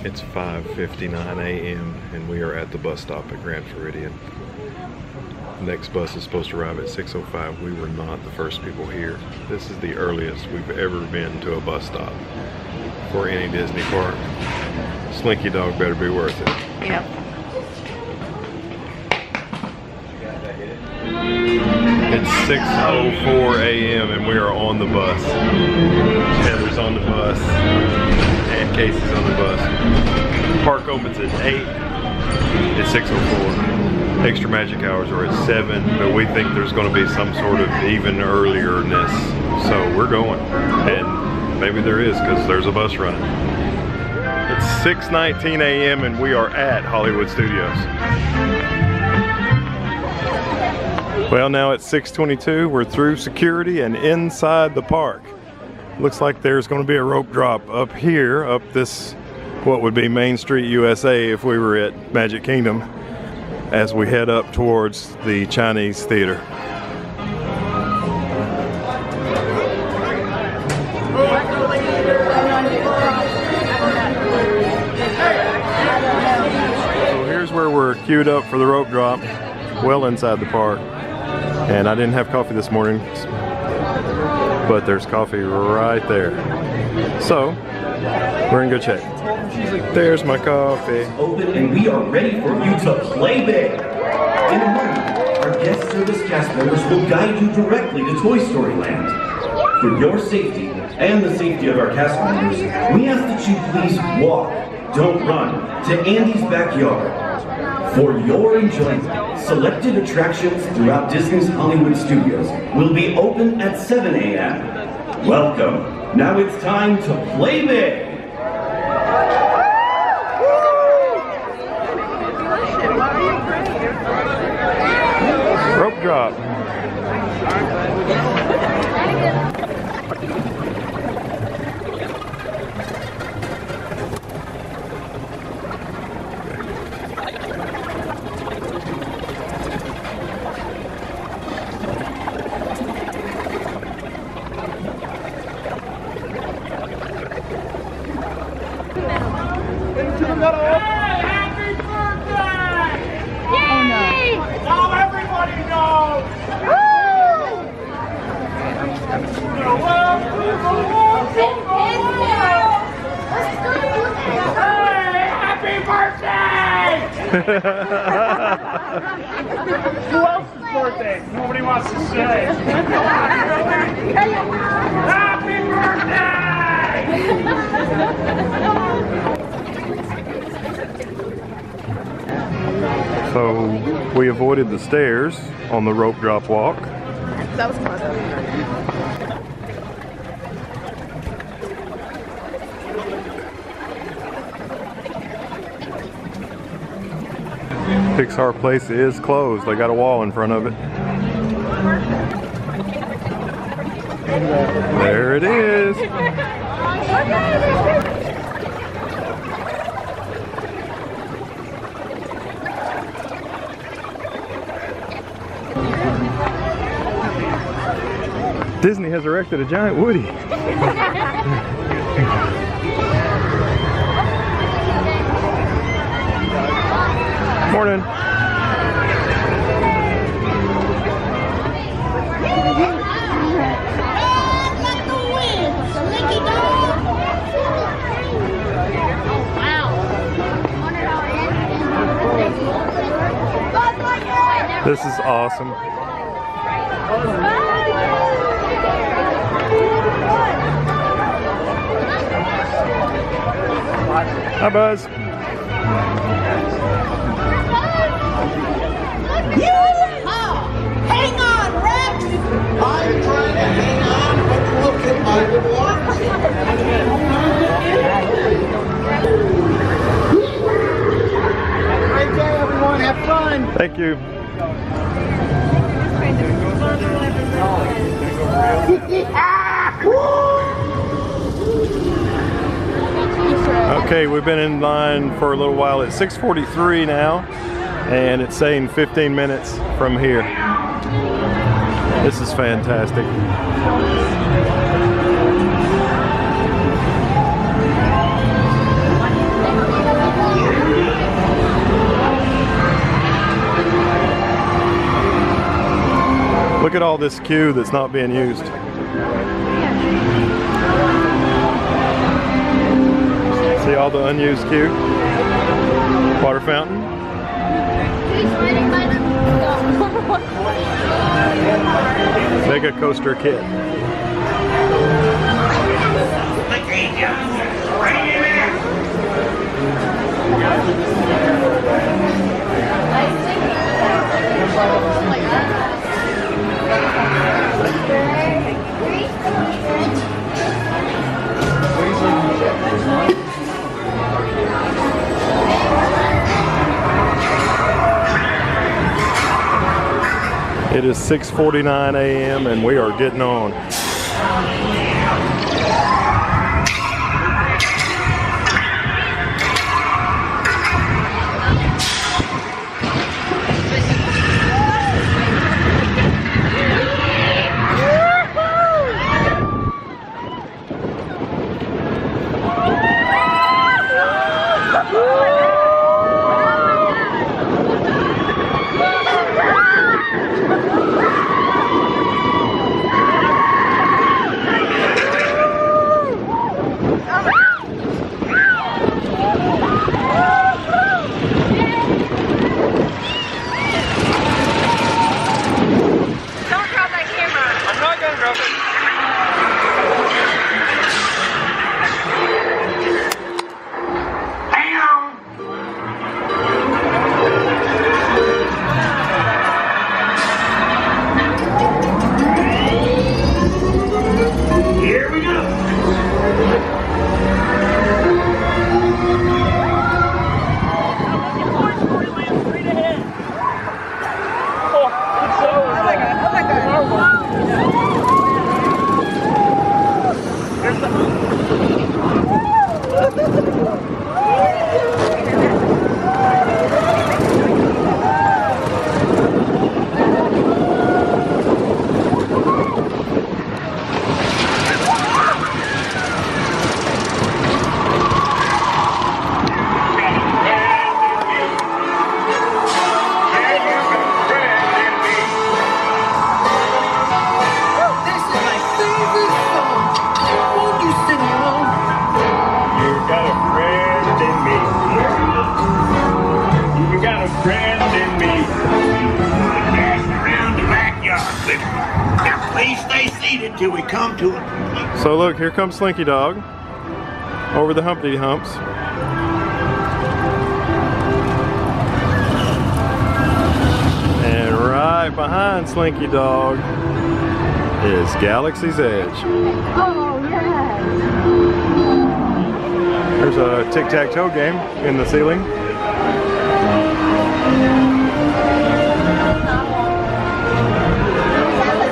It's 5:59 a.m. and we are at the bus stop at Grand Floridian. Next bus is supposed to arrive at 6:05. We were not the first people here. This is the earliest we've ever been to a bus stop for any Disney park. Slinky Dog better be worth it. Yep. It's 6:04 a.m. and we are on the bus. Heather's on the bus and Casey's on the bus. Park opens at 8. It's 6:04. Extra magic hours are at 7, but we think there's going to be some sort of even earlierness. So we're going, and maybe there is because there's a bus running. It's 6:19 a.m. and we are at Hollywood Studios. Well, now it's 6:22. We're through security and inside the park. Looks like there's going to be a rope drop up here, up this, what would be Main Street, USA, if we were at Magic Kingdom, as we head up towards the Chinese theater. So here's where we're queued up for the rope drop, well inside the park. And I didn't have coffee this morning, but there's coffee right there. So, we're in good shape. There's my coffee. Open and we are ready for you to play big. In a moment, our guest service cast members will guide you directly to Toy Story Land. For your safety and the safety of our cast members, we ask that you please walk, don't run, to Andy's backyard. For your enjoyment, selected attractions throughout Disney's Hollywood Studios will be open at 7 a.m. Welcome. Now it's time to play big. Rope drop. Happy birthday! Yay! Now everybody knows! Hey, happy birthday! Who else's birthday? Nobody wants to say. Happy birthday! So we avoided the stairs on the rope drop walk. That was fun. Pixar Place is closed. They got a wall in front of it. There it is. Disney has erected a giant Woody. Morning. This is awesome. Hi, Buzz. Hang on, Rex! I'm trying to hang on, but look at my watch. Great day, everyone. Have fun. Thank you. Okay, we've been in line for a little while. It's 6:43 now, and it's saying 15 minutes from here. This is fantastic. Look at all this queue that's not being used. See all the unused queue? Water fountain. Mega coaster kit. It is 6:49 a.m. and we are getting on. Till we come to it. So look, here comes Slinky Dog over the Humpty Humps. And right behind Slinky Dog is Galaxy's Edge. Oh, yes. There's a tic-tac-toe game in the ceiling.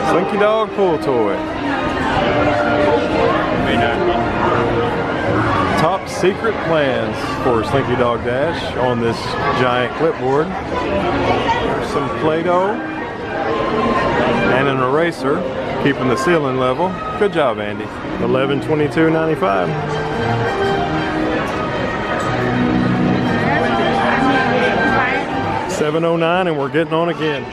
Slinky Dog pool toy. Top secret plans for Slinky Dog Dash on this giant clipboard. There's some Play-Doh and an eraser, keeping the ceiling level. Good job, Andy. $1122.95. $7.09 and we're getting on again.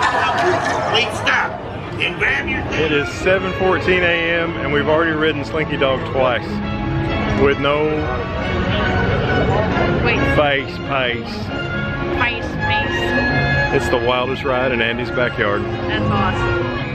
Complete stop. And grab your It is 7:14 a.m. and we've already ridden Slinky Dog twice with no face pace. Face. It's the wildest ride in Andy's backyard. That's awesome.